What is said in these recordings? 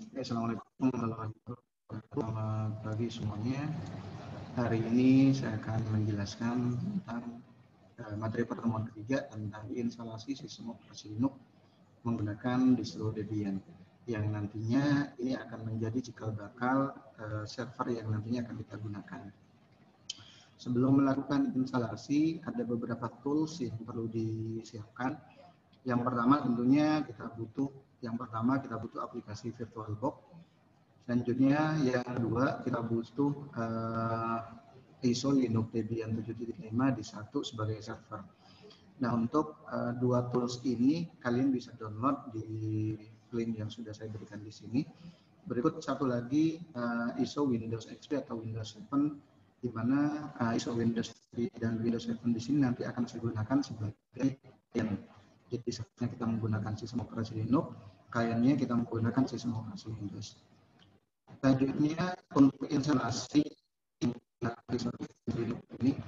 Assalamualaikum warahmatullahi wabarakatuh. Selamat pagi semuanya. Hari ini saya akan menjelaskan tentang materi pertemuan ketiga tentang instalasi sistem operasi Linux menggunakan distro Debian yang nantinya ini akan menjadi cikal bakal server yang nantinya akan kita gunakan. Sebelum melakukan instalasi, ada beberapa tools yang perlu disiapkan. Yang pertama tentunya kita butuh aplikasi VirtualBox. Selanjutnya yang kedua kita butuh ISO Linux Debian 7.5 di satu sebagai server. Nah, untuk dua tools ini kalian bisa download di link yang sudah saya berikan di sini. Berikut satu lagi ISO Windows XP atau Windows 7, di mana ISO Windows XP dan Windows 7 di sini nanti akan saya gunakan sebagai klien. Jadi saatnya kita menggunakan sistem operasi Linux, kliennya kita menggunakan sistem operasi Windows. Selanjutnya untuk instalasi Linux ini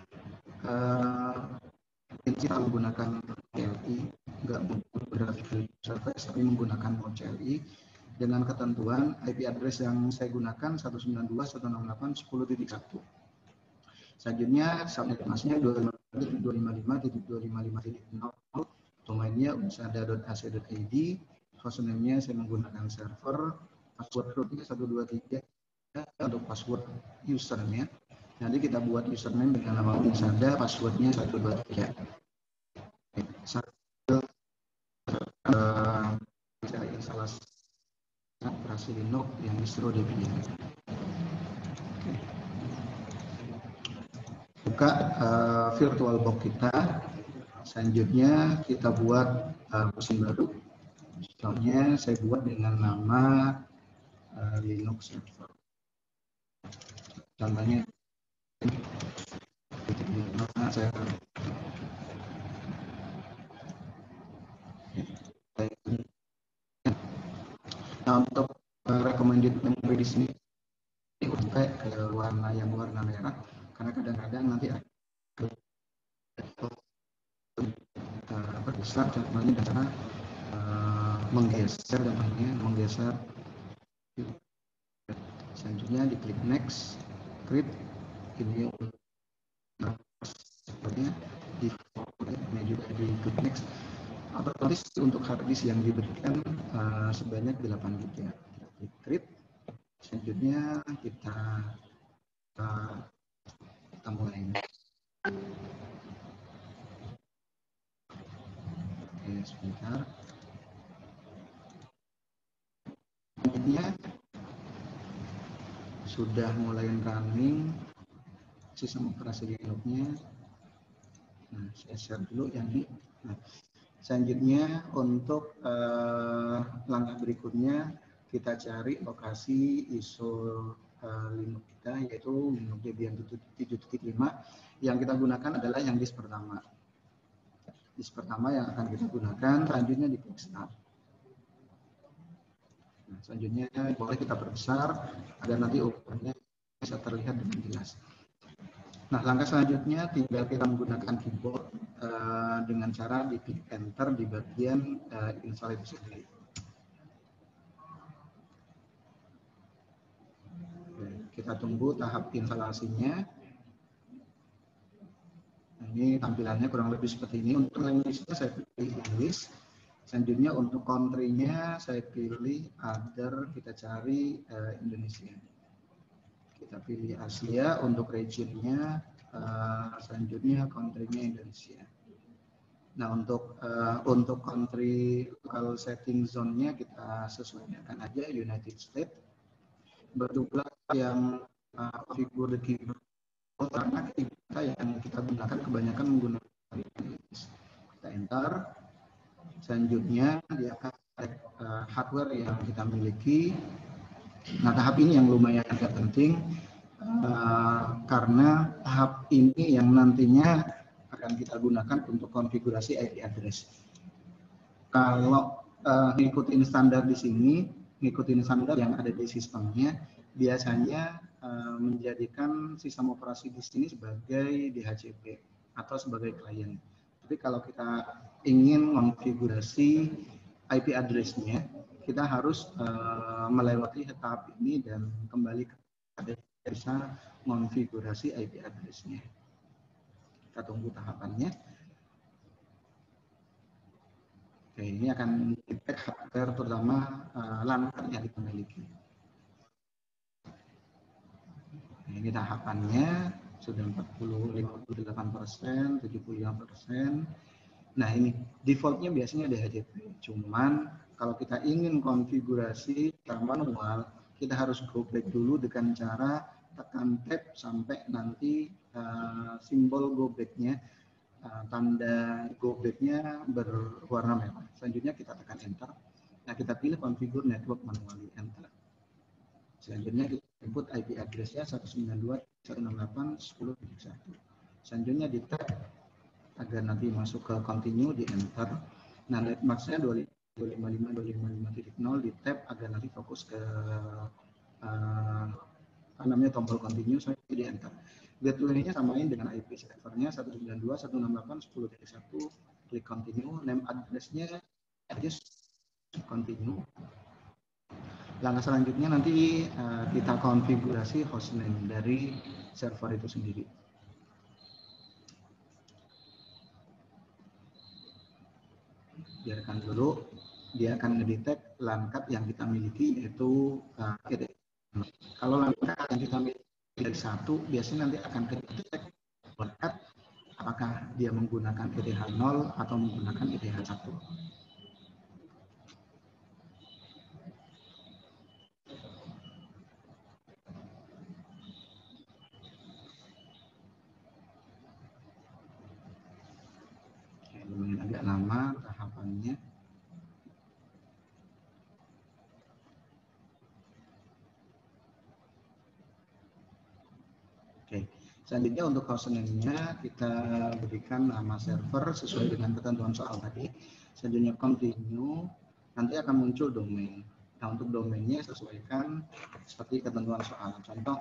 kita menggunakan CLI, nggak menggunakan service tapi menggunakan CLI dengan ketentuan IP address yang saya gunakan 192.168.10.1. Selanjutnya subnet masknya 255.255.0, domainnya unsada.ac.id, hostname-nya saya menggunakan server, password rootnya 123 untuk password usernya. Nanti kita buat username dengan nama unsada, passwordnya 123. Bisa instalasi operasi Linux yang distro Debian. Buka VirtualBox kita. Selanjutnya kita buat mesin baru. Contohnya saya buat dengan nama Linux server. Contohnya saya nah, untuk recommended memory di sini sampai ke warna merah, karena kadang-kadang nanti besar contohnya dengan cara menggeser. Selanjutnya diklik next, script ini ini juga diklik next. Otomatis untuk harddisk yang diberikan sebanyak 8 GB. Klik create. Selanjutnya kita mulai. Oke, sebentar. Selanjutnya sudah mulai running sistem operasi Linux-nya. Nah, saya share dulu yang ini. Nah, selanjutnya untuk langkah berikutnya kita cari lokasi ISO Linux kita, yaitu Linux Debian 7.5. Yang kita gunakan adalah yang disk pertama. Disk pertama yang akan kita gunakan. Selanjutnya di klik start. Nah, selanjutnya boleh kita perbesar agar nanti ukurannya bisa terlihat dengan jelas. Nah, langkah selanjutnya tinggal kita menggunakan keyboard dengan cara diklik enter di bagian install itu sendiri. Kita tunggu tahap instalasinya. Nah, ini tampilannya kurang lebih seperti ini. Untuk language-nya saya pilih English. Selanjutnya untuk country-nya saya pilih other, kita cari Indonesia. Kita pilih Asia. Untuk region-nya selanjutnya country-nya Indonesia. Nah, untuk country local setting zone-nya kita sesuaikan aja United States. Berjumlah yang figur keyboard karena kita yang kita gunakan kebanyakan menggunakan Inggris. Kita enter. Selanjutnya dia akan hardware yang kita miliki. Nah, tahap ini yang lumayan agak penting karena tahap ini yang nantinya akan kita gunakan untuk konfigurasi IP address. Kalau ngikutin standar di sini, ngikutin standar yang ada di sistemnya, biasanya menjadikan sistem operasi di sini sebagai DHCP atau sebagai klien. Tapi kalau kita ingin konfigurasi IP address-nya, kita harus melewati tahap ini dan kembali ke bisa konfigurasi IP address-nya. Kita tunggu tahapannya. Oke, ini akan dicek hardware terutama LAN yang kita miliki. Nah, ini tahapannya sudah 58%, 75%. Nah, ini defaultnya biasanya DHCP. Cuman kalau kita ingin konfigurasi secara manual, kita harus go back dulu dengan cara tekan tab sampai nanti simbol go back-nya, tanda go back-nya berwarna merah. Selanjutnya kita tekan enter. Nah, kita pilih configure network manually, enter. Selanjutnya kita input IP address-nya 192.168.10.71. Selanjutnya di tab agar nanti masuk ke continue, di enter. Nah, netmasknya 255.255.0 di tab agar nanti fokus ke namanya tombol continue, saya di enter. Gateway-nya samain dengan IP servernya 192.168.10.1, klik continue. Name address-nya just continue. Langkah selanjutnya nanti kita konfigurasi hostname dari server itu sendiri. Biarkan dulu, dia akan ngedetect LAN card yang kita miliki, yaitu kalau LAN card yang kita miliki dari 1, biasanya nanti akan ngedetect LAN card apakah dia menggunakan ETH 0 atau menggunakan ETH 1. Lumayan agak lama tahapannya. Oke, selanjutnya untuk hostname-nya kita berikan nama server sesuai dengan ketentuan soal tadi. Selanjutnya continue, nanti akan muncul domain. Nah, untuk domainnya sesuaikan seperti ketentuan soal. Contoh,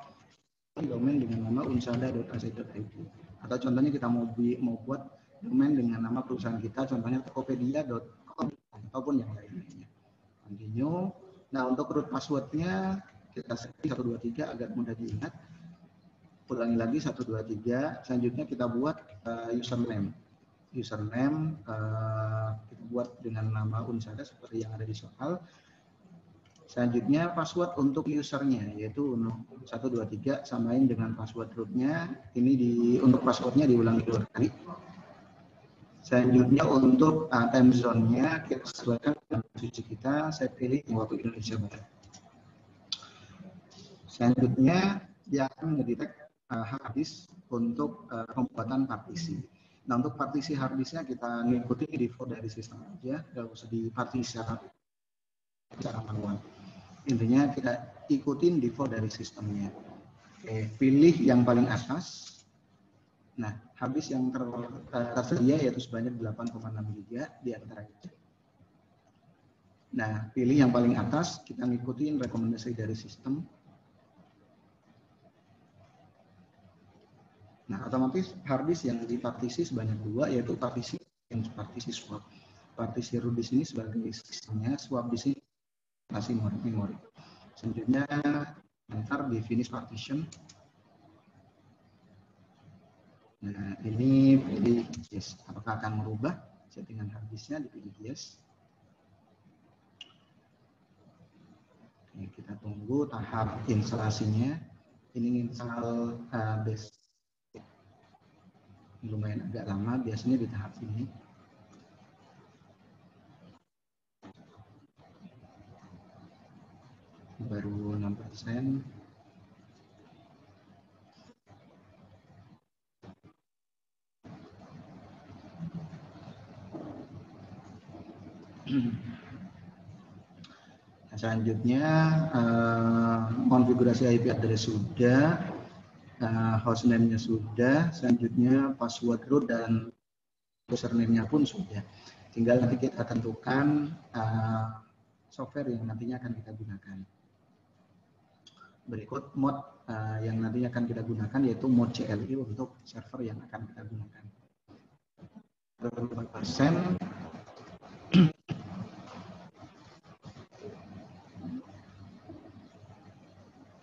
domain dengan nama unsada.ac.id. Atau contohnya kita mau buat domain dengan nama perusahaan kita, contohnya tokopedia.com ataupun yang lainnya. Continue. Nah, untuk root passwordnya kita setting 123 agar mudah diingat. Ulangi lagi 123. Selanjutnya kita buat username. Username kita buat dengan nama unsada seperti yang ada di soal. Selanjutnya password untuk usernya yaitu 123 samain dengan password rootnya. Ini untuk passwordnya diulangi 2 kali. Selanjutnya untuk time zone-nya kita sesuaikan dengan posisi kita. Saya pilih waktu Indonesia Barat. Selanjutnya dia akan mendetek hard disk untuk pembuatan partisi. Nah, untuk partisi hard disknya kita mengikuti default dari sistem aja, nggak usah dipartisi secara manual. Intinya kita ikutin default dari sistemnya. Oke, pilih yang paling atas. Nah, habis yang tersedia yaitu sebanyak 8,6 GB di antaranya. Nah, pilih yang paling atas, kita ngikutin rekomendasi dari sistem. Nah, otomatis hard disk yang dipartisi sebanyak 2 yaitu partisi swap. Partisi root disk ini sebagai sistemnya, swap disk ini masih memori. Selanjutnya enter di finish partition. Nah, ini pilih yes. Apakah akan merubah settingan hard disknya? Dipilih yes. Oke, kita tunggu tahap instalasinya. Ini install base. Lumayan agak lama, biasanya di tahap ini. Baru 6%. Nah, selanjutnya konfigurasi IP address sudah, hostname-nya sudah, selanjutnya password root dan username-nya pun sudah. Tinggal nanti kita tentukan software yang nantinya akan kita gunakan. Berikut mode yang nantinya akan kita gunakan yaitu mode CLI untuk server yang akan kita gunakan. 5%.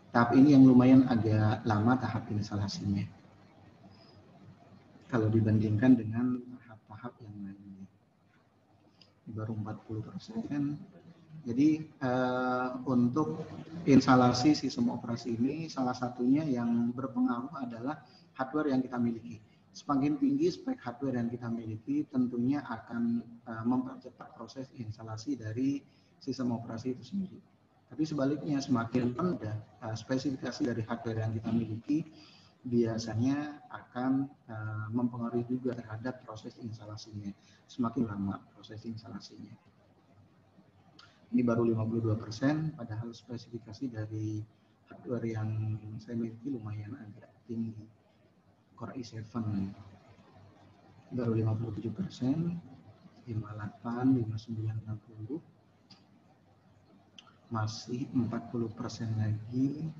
tahap ini yang lumayan agak lama tahap instalasinya kalau dibandingkan dengan tahap-tahap yang lainnya. Baru 40%. Jadi untuk instalasi sistem operasi ini salah satunya yang berpengaruh adalah hardware yang kita miliki. Semakin tinggi spek hardware yang kita miliki tentunya akan mempercepat proses instalasi dari sistem operasi itu sendiri. Tapi sebaliknya semakin rendah spesifikasi dari hardware yang kita miliki biasanya akan mempengaruhi juga terhadap proses instalasinya. Semakin lama proses instalasinya. Ini baru 52%, padahal spesifikasi dari hardware yang saya miliki lumayan agak tinggi. Core i7 baru 57%, 58, 59, 60. Masih 40% lagi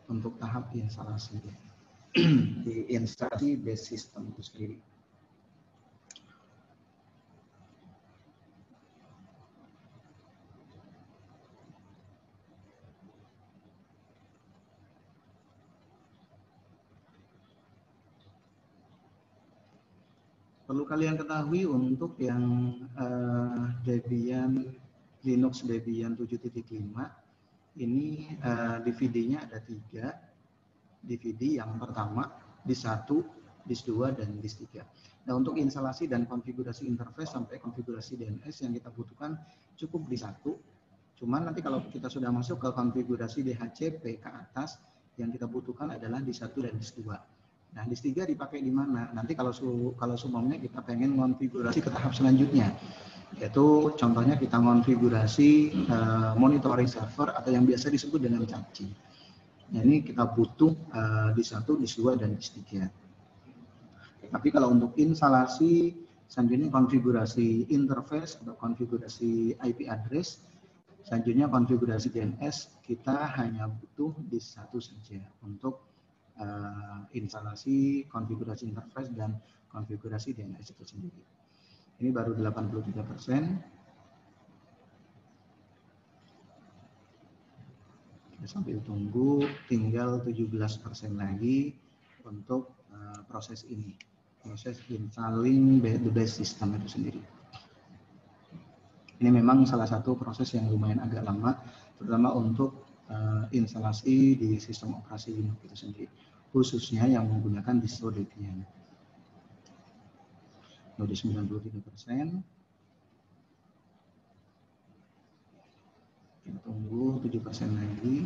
untuk tahap instalasi di instalasi base system itu sendiri. Perlu kalian ketahui untuk yang Debian Linux Debian 7.5 ini DVD-nya ada 3 DVD. Yang pertama disk 1, disk 2, dan disk 3. Nah, untuk instalasi dan konfigurasi interface sampai konfigurasi DNS yang kita butuhkan cukup di 1. Cuman nanti kalau kita sudah masuk ke konfigurasi DHCP ke atas, yang kita butuhkan adalah disk 1 dan disk 2. Nah, disk 3 dipakai di mana? Nanti kalau semuanya kita pengen konfigurasi ke tahap selanjutnya, yaitu contohnya kita konfigurasi monitoring server atau yang biasa disebut dengan caching. Nah, ini kita butuh disk 1, disk 2, dan disk 3. Tapi kalau untuk instalasi, selanjutnya konfigurasi interface atau konfigurasi IP address, selanjutnya konfigurasi DNS, kita hanya butuh disk 1 saja untuk instalasi, konfigurasi interface, dan konfigurasi DNS itu sendiri. Ini baru 83%. Kita sambil tunggu, tinggal 17% lagi untuk proses ini, proses installing the base system itu sendiri. Ini memang salah satu proses yang lumayan agak lama, terutama untuk instalasi di sistem operasi Linux itu sendiri, khususnya yang menggunakan distro Debian. Udah 93%. Kita tunggu 7% lagi.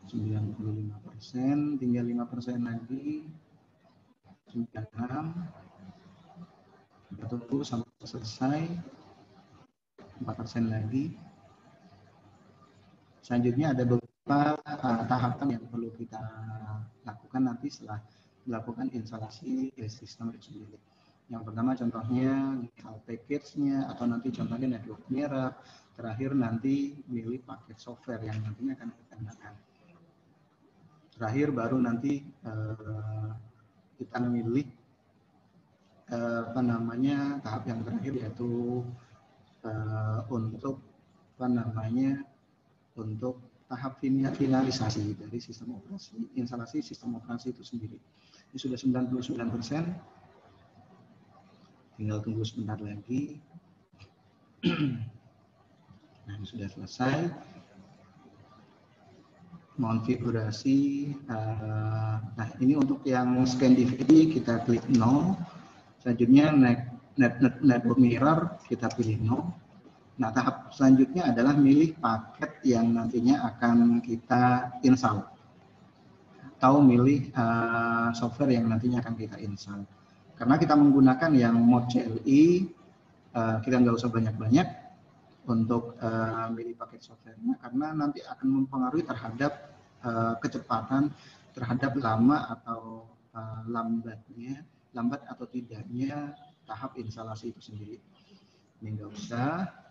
%, tinggal 5% lagi. 96. Kita tunggu sampai selesai. 4% lagi. Selanjutnya ada beberapa tahapan yang perlu kita lakukan nanti setelah melakukan instalasi sistem itu sendiri. Yang pertama contohnya install package-nya, atau nanti contohnya network merah. Terakhir nanti milih paket software yang nantinya akan kita gunakan. Terakhir baru nanti kita memilih tahap yang terakhir, yaitu untuk untuk tahap finalisasi dari sistem operasi, instalasi sistem operasi itu sendiri. Ini sudah 99%. Tinggal tunggu sebentar lagi. Nah, ini sudah selesai. Konfigurasi. Nah, ini untuk yang scan DVD kita klik no. Selanjutnya network mirror kita pilih no. Nah, tahap selanjutnya adalah milih paket yang nantinya akan kita install, atau milih software yang nantinya akan kita install. Karena kita menggunakan yang mode CLI, kita nggak usah banyak-banyak untuk milih paket softwarenya, karena nanti akan mempengaruhi terhadap kecepatan, terhadap lama atau lambat atau tidaknya tahap instalasi itu sendiri. Ini nggak usah.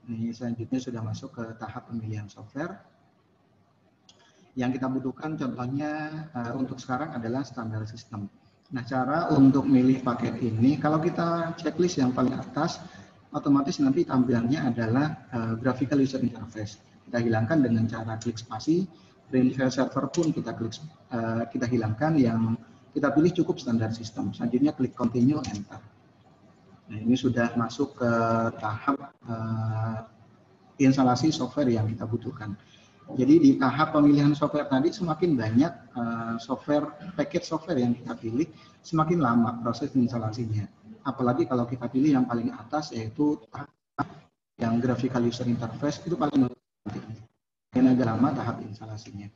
Ini selanjutnya sudah masuk ke tahap pemilihan software. Yang kita butuhkan contohnya untuk sekarang adalah standar sistem. Nah, cara untuk milih paket ini, kalau kita checklist yang paling atas, otomatis nanti tampilannya adalah graphical user interface. Kita hilangkan dengan cara klik spasi. Print file server pun kita klik, kita hilangkan. Yang kita pilih cukup standar sistem. Selanjutnya klik continue, enter. Nah, ini sudah masuk ke tahap instalasi software yang kita butuhkan. Jadi di tahap pemilihan software tadi, semakin banyak paket software yang kita pilih, semakin lama proses instalasinya. Apalagi kalau kita pilih yang paling atas, yaitu tahap yang graphical user interface, itu paling penting. Yang agak lama tahap instalasinya.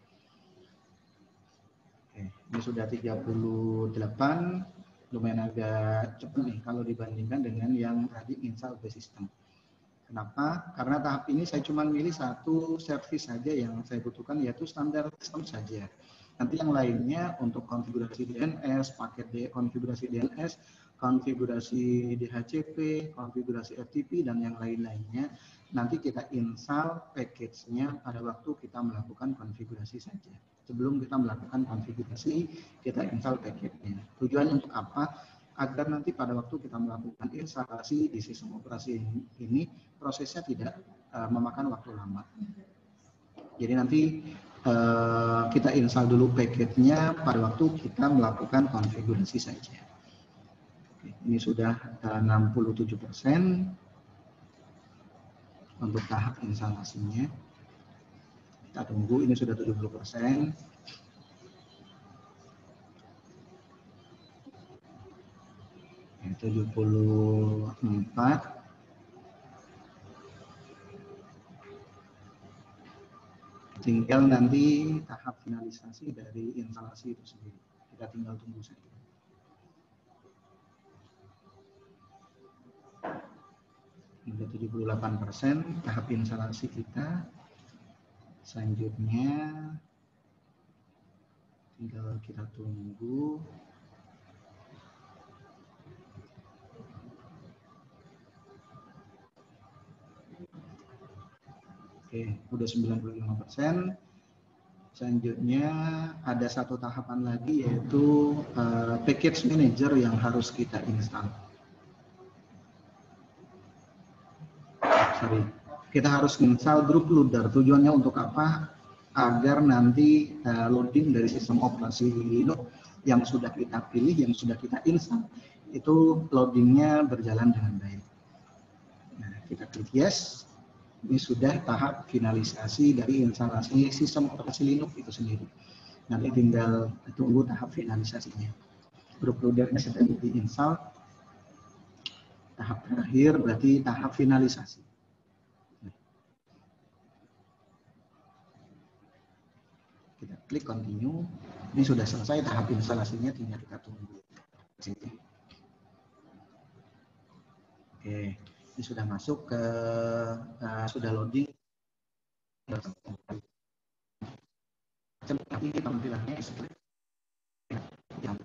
Oke, ini sudah 38, lumayan agak cepat nih kalau dibandingkan dengan yang tadi install the system. Kenapa? Karena tahap ini saya cuma milih satu service saja yang saya butuhkan, yaitu standar sistem saja. Nanti yang lainnya untuk konfigurasi DNS, paket konfigurasi DNS, konfigurasi DHCP, konfigurasi FTP, dan yang lain-lainnya, nanti kita install package-nya pada waktu kita melakukan konfigurasi saja. Sebelum kita melakukan konfigurasi, kita install package-nya. Tujuannya untuk apa? Agar nanti pada waktu kita melakukan instalasi di sistem operasi ini, prosesnya tidak memakan waktu lama. Jadi nanti kita install dulu package-nya pada waktu kita melakukan konfigurasi saja. Oke, ini sudah 67% untuk tahap instalasinya. Kita tunggu, ini sudah 70%. Yang 74. Tinggal nanti tahap finalisasi dari instalasi itu sendiri. Kita tinggal tunggu saja. Sudah 78% tahap instalasi kita. Selanjutnya tinggal kita tunggu. Oke, udah 95%. Selanjutnya ada satu tahapan lagi, yaitu package manager yang harus kita install. Kita harus install group loader. Tujuannya untuk apa? Agar nanti loading dari sistem operasi Linux yang sudah kita pilih, yang sudah kita install, itu loadingnya berjalan dengan baik. Nah, kita klik yes. Ini sudah tahap finalisasi dari instalasi sistem operasi Linux itu sendiri. Nanti tinggal tunggu tahap finalisasinya. Group loadernya sudah diinstal. Tahap terakhir berarti tahap finalisasi. Kita klik continue. Ini sudah selesai tahap instalasinya, tinggal kita tunggu. Oke. Ini sudah masuk ke sudah loading. Nanti tampilannya seperti yang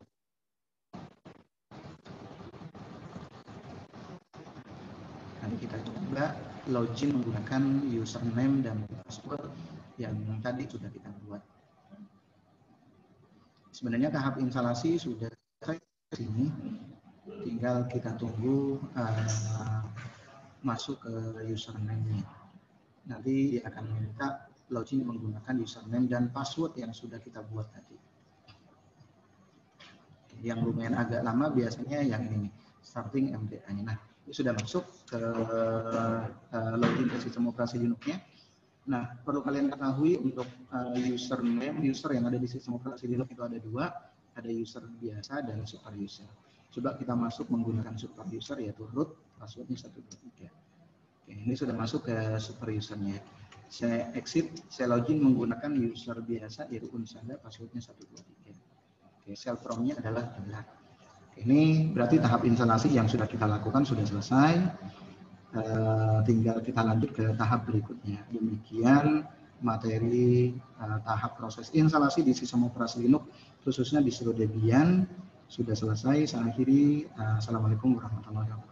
nanti kita coba login menggunakan username dan password yang tadi sudah kita buat. Sebenarnya tahap instalasi sudah selesai di sini. Tinggal kita tunggu masuk ke username-nya. Nanti dia akan minta login menggunakan username dan password yang sudah kita buat tadi. Yang lumayan agak lama biasanya yang ini, starting MTA-nya. Nah, ini sudah masuk ke login ke sistem operasi Linux-nya. Nah, perlu kalian ketahui untuk username, user yang ada di sistem operasi Linux itu ada dua, ada user biasa dan super user. Coba kita masuk menggunakan super user, yaitu root, passwordnya 123. Oke, ini sudah masuk ke super usernya. Saya exit, saya login menggunakan user biasa, yaitu unsada, passwordnya 123. Oke, shell from-nya adalah adalah. Ini berarti tahap instalasi yang sudah kita lakukan sudah selesai. Tinggal kita lanjut ke tahap berikutnya. Demikian materi tahap proses instalasi di sistem operasi Linux, khususnya di distro Debian sudah selesai. Saya akhiri. Assalamualaikum warahmatullahi wabarakatuh.